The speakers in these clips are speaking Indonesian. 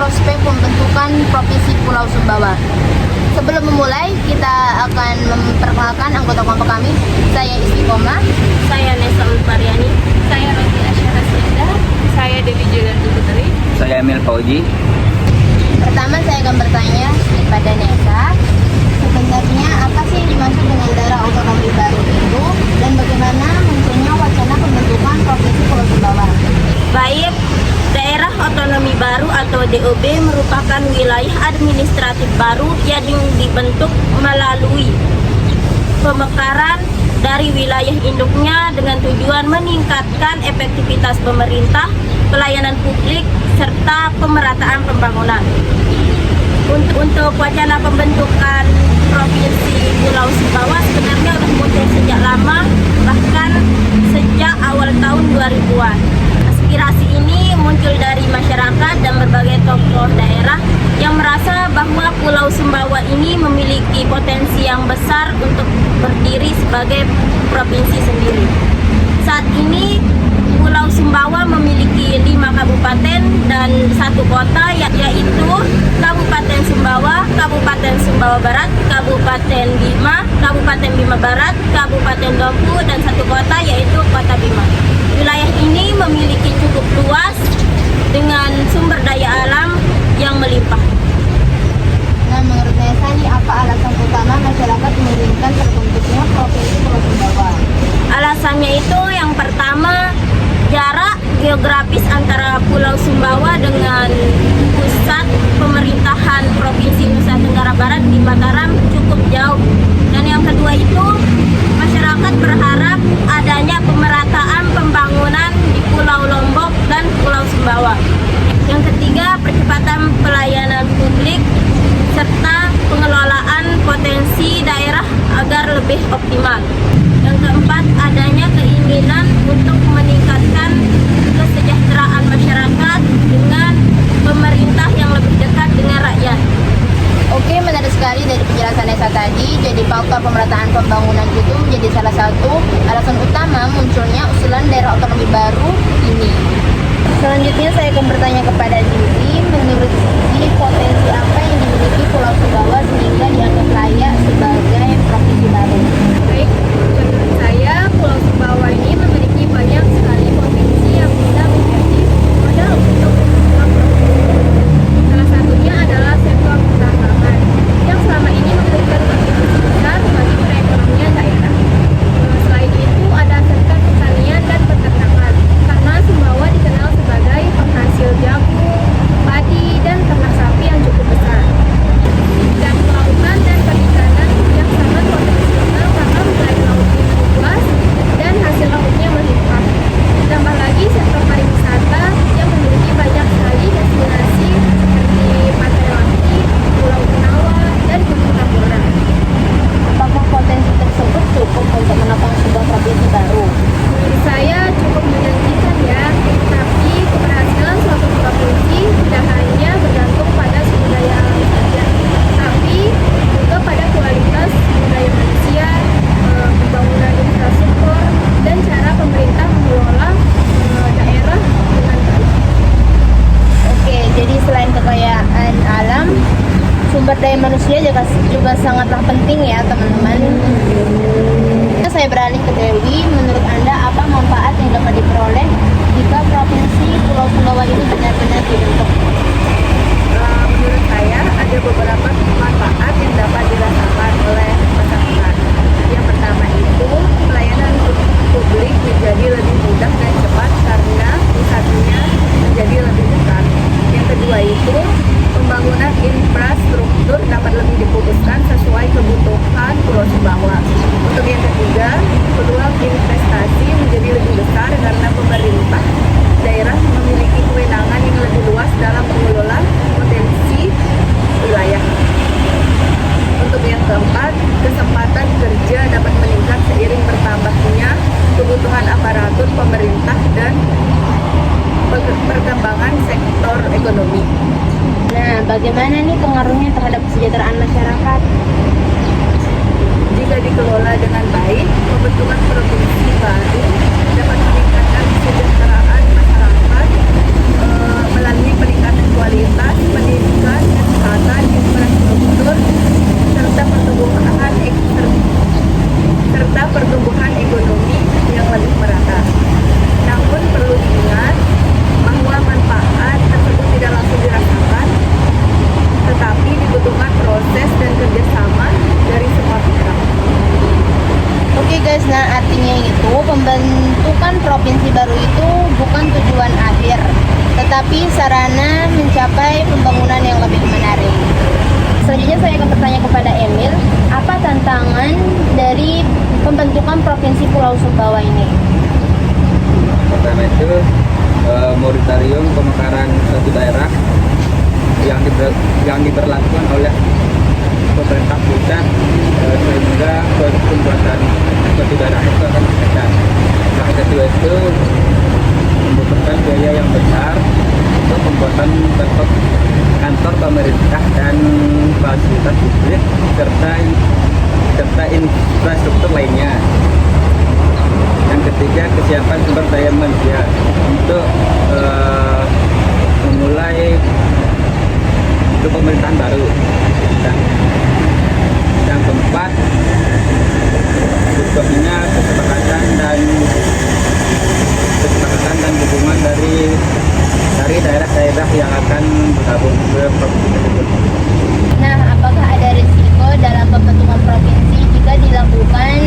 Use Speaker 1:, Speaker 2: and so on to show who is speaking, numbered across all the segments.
Speaker 1: prospek pembentukan Provinsi Pulau Sumbawa. Sebelum memulai, kita akan memperkenalkan anggota kelompok kami. Saya Istiqomah,
Speaker 2: Saya Nesa Ulfariani, saya Roti Asyara Senda, saya Dewi Julianti Putri,
Speaker 3: Saya Emil Fauji.
Speaker 1: Pertama saya akan bertanya kepada Nesa, sebenarnya apa sih yang dimaksud dengan daerah otonomi baru itu dan bagaimana munculnya wacana pembentukan Provinsi Pulau Sumbawa?
Speaker 2: Baik, daerah otonomi baru atau DOB merupakan wilayah administratif baru yang dibentuk melalui pemekaran dari wilayah induknya dengan tujuan meningkatkan efektivitas pemerintah, pelayanan publik, serta pemerataan pembangunan. Untuk wacana pembentukan Provinsi Pulau Sumbawa sebenarnya sudah muncul sejak lama, bahkan sejak awal tahun 2000-an. Aspirasi ini muncul dari masyarakat dan berbagai tokoh daerah yang merasa bahwa Pulau Sumbawa ini memiliki potensi yang besar untuk berdiri sebagai provinsi sendiri. Saat ini Pulau Sumbawa memiliki 5 kabupaten dan 1 kota, yaitu Kabupaten Sumbawa, Kabupaten Sumbawa Barat, Kabupaten Bima, Kabupaten Bima Barat, Kabupaten Dompu, dan 1 kota yaitu Kota Bima. Wilayah ini memiliki cukup luas dengan sumber daya alam yang melimpah.
Speaker 1: Nah, menurut Nesa ini apa alasan utama masyarakat menginginkan terbentuknya Provinsi Pulau Sumbawa?
Speaker 2: Alasannya itu yang pertama, jarak geografis antara Pulau Sumbawa dengan pusat pemerintahan Provinsi Nusa Tenggara Barat di Mataram cukup jauh. Dan yang kedua itu, masyarakat berharap adanya pemerataan pembangunan di Pulau Lombok dan Pulau Sumbawa. Yang ketiga, percepatan pelayanan publik serta pengelolaan potensi daerah agar lebih optimal. Yang keempat, adanya keinginan untuk meningkatkan kesejahteraan masyarakat dengan pemerintah yang lebih dekat dengan rakyat.
Speaker 1: Oke, menarik sekali dari penjelasan Nesa tadi. Jadi faktor pemerataan pembangunan itu menjadi salah satu alasan utama munculnya usulan daerah otonomi baru ini. Selanjutnya saya akan bertanya kepada Zizi, menurut Zizi potensi apa yang dimiliki Pulau Sumbawa sehingga dianggap layak sebagai provinsi baru?
Speaker 4: Baik, menurut saya Pulau Sumbawa ini memiliki banyak sekali potensi yang bisa menjadi modal untuk membentuk provinsi. Salah satunya adalah sektor pertambangan yang selama ini memberikan kontribusi besar bagi perekonomian daerah. Selain itu ada sektor pertanian dan peternakan karena Sumbawa dikenal sebagai penghasil jagung, padi, dan ternak sapi yang cukup besar. Dan kelautan dan perikanan yang sangat potensial karena wilayah lautnya luas dan hasil lautnya melimpah. Ditambah lagi sektor pariwisata yang memiliki banyak sekali destinasi seperti Pantai Langi, Pulau Kenawa, dan Gunung Tambora.
Speaker 1: Apakah potensi tersebut cukup untuk menopang sebuah provinsi baru?
Speaker 4: Menurut saya cukup menjanjikan ya, tapi keberhasilan suatu provinsi tidak hanya bergantung pada sumber daya alam saja, tapi juga pada kualitas sumber daya manusia, pembangunan infrastruktur, dan cara pemerintah mengelola daerah dengan baik.
Speaker 1: Oke, jadi selain kekayaan alam, sumber daya manusia juga sangatlah penting ya teman-teman. Saya beralih ke Dewi, menurut Anda apa manfaat yang dapat diperoleh jika Provinsi Pulau Sumbawa ini benar-benar dibentuk?
Speaker 5: Menurut saya ada beberapa manfaat yang dapat dirasakan oleh masyarakat. Yang pertama itu pelayanan publik menjadi lebih mudah dan cepat karena pusatnya menjadi lebih dekat. Yang kedua itu pembangunan infrastruktur dapat lebih difokuskan sesuai kebutuhan Pulau Sumbawa. Untuk yang ketiga, peluang investasi menjadi lebih besar karena pemerintah daerah memiliki kewenangan yang lebih luas dalam mengelola potensi wilayah. Untuk yang keempat, kesempatan kerja dapat meningkat seiring bertambahnya kebutuhan aparatur pemerintah dan perkembangan sektor ekonomi.
Speaker 1: Nah, bagaimana nih pengaruhnya terhadap kesejahteraan masyarakat?
Speaker 5: Jika dikelola dengan baik, pembentukan provinsi baru dapat meningkatkan kesejahteraan masyarakat melalui peningkatan kualitas
Speaker 1: Nah, artinya itu pembentukan provinsi baru itu bukan tujuan akhir, tetapi sarana mencapai pembangunan yang lebih menarik. Selanjutnya saya akan bertanya kepada Emil, apa tantangan dari pembentukan Provinsi Pulau Sumbawa ini?
Speaker 3: Pertama itu moratorium pemekaran suatu daerah yang diberlakukan oleh pemerintah pusat sehingga pembuatan suatu daerah itu akan ditekan. Yang kedua itu membutuhkan biaya yang besar untuk pembuatan bentuk kantor pemerintah dan fasilitas publik serta infrastruktur lainnya. Yang ketiga, kesiapan sumber daya manusia untuk memulai pemerintahan baru. Dan yang keempat, butuhnya kesepakatan dan dukungan dari daerah-daerah yang akan bergabung ke provinsi tersebut.
Speaker 1: Nah, apakah ada risiko dalam pembentukan provinsi jika dilakukan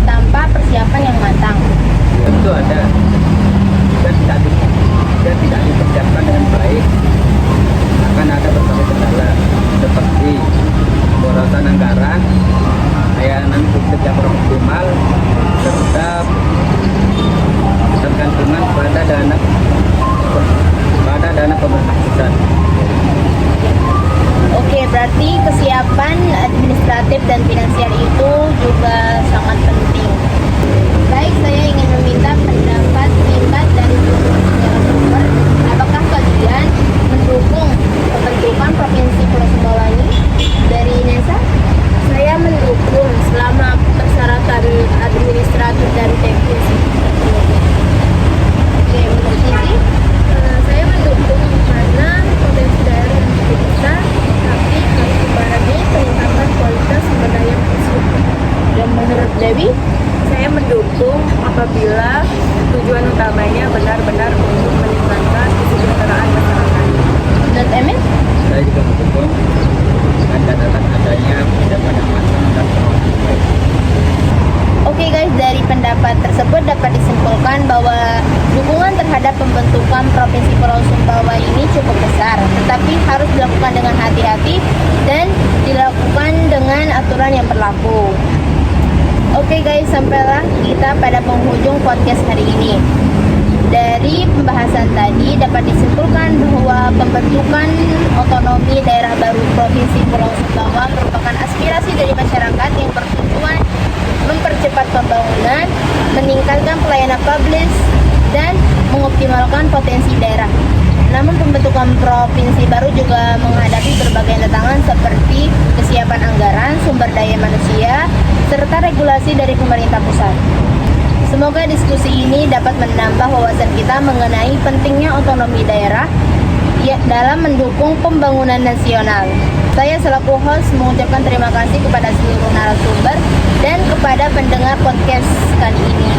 Speaker 1: tanpa persiapan yang matang?
Speaker 3: Tentu ada. Jika tidak dipersiapkan dengan baik, akan ada berbagai kendala seperti pemborosan anggaran, layanan publik yang kurang optimal, serta tergantungan pada dana pemerintah pusat.
Speaker 1: Oke, berarti kesiapan administratif dan finansial itu juga sangat penting. Baik, saya ingin meminta pendapat singkat dari narasumber. Apakah kalian mendukung pembentukan Provinsi Pulau Sumbawa ini? Dari Nesa?
Speaker 2: Saya mendukung selama persyaratan administratif dan teknis.
Speaker 1: Oke, menurut Sisi?
Speaker 4: Saya mendukung karena potensi daerah yang cukup besar, tapi harus dibarengi peningkatan kualitas sumber daya manusia.
Speaker 1: Dan menurut Dewi?
Speaker 5: Saya mendukung apabila tujuan utamanya benar-benar untuk meningkatkan kesejahteraan masyarakat.
Speaker 1: Menurut Emil?
Speaker 3: Saya juga mendukung dengan catatan adanya persiapan yang matang dan baik.
Speaker 1: Oke guys, dari pendapat tersebut dapat disimpulkan bahwa dukungan terhadap pembentukan Provinsi Pulau Sumbawa ini cukup besar, tetapi harus dilakukan dengan hati-hati dan dilakukan dengan aturan yang berlaku. Oke guys, sampailah kita pada penghujung podcast hari ini. Dari pembahasan tadi dapat disimpulkan bahwa pembentukan otonomi daerah baru Provinsi Pulau Sumbawa merupakan aspirasi dari masyarakat yang bertujuan mempercepat pembangunan, meningkatkan pelayanan publik, dan mengoptimalkan potensi daerah. Namun pembentukan provinsi baru juga menghadapi berbagai tantangan seperti kesiapan anggaran, sumber daya manusia, serta regulasi dari pemerintah pusat. Semoga diskusi ini dapat menambah wawasan kita mengenai pentingnya otonomi daerah dalam mendukung pembangunan nasional. Saya selaku host mengucapkan terima kasih kepada seluruh narasumber dan kepada pendengar podcast kali ini.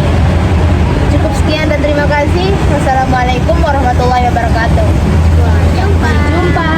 Speaker 1: Cukup sekian dan terima kasih. Wassalamualaikum warahmatullahi wabarakatuh.
Speaker 4: Jumpa.
Speaker 1: Jumpa.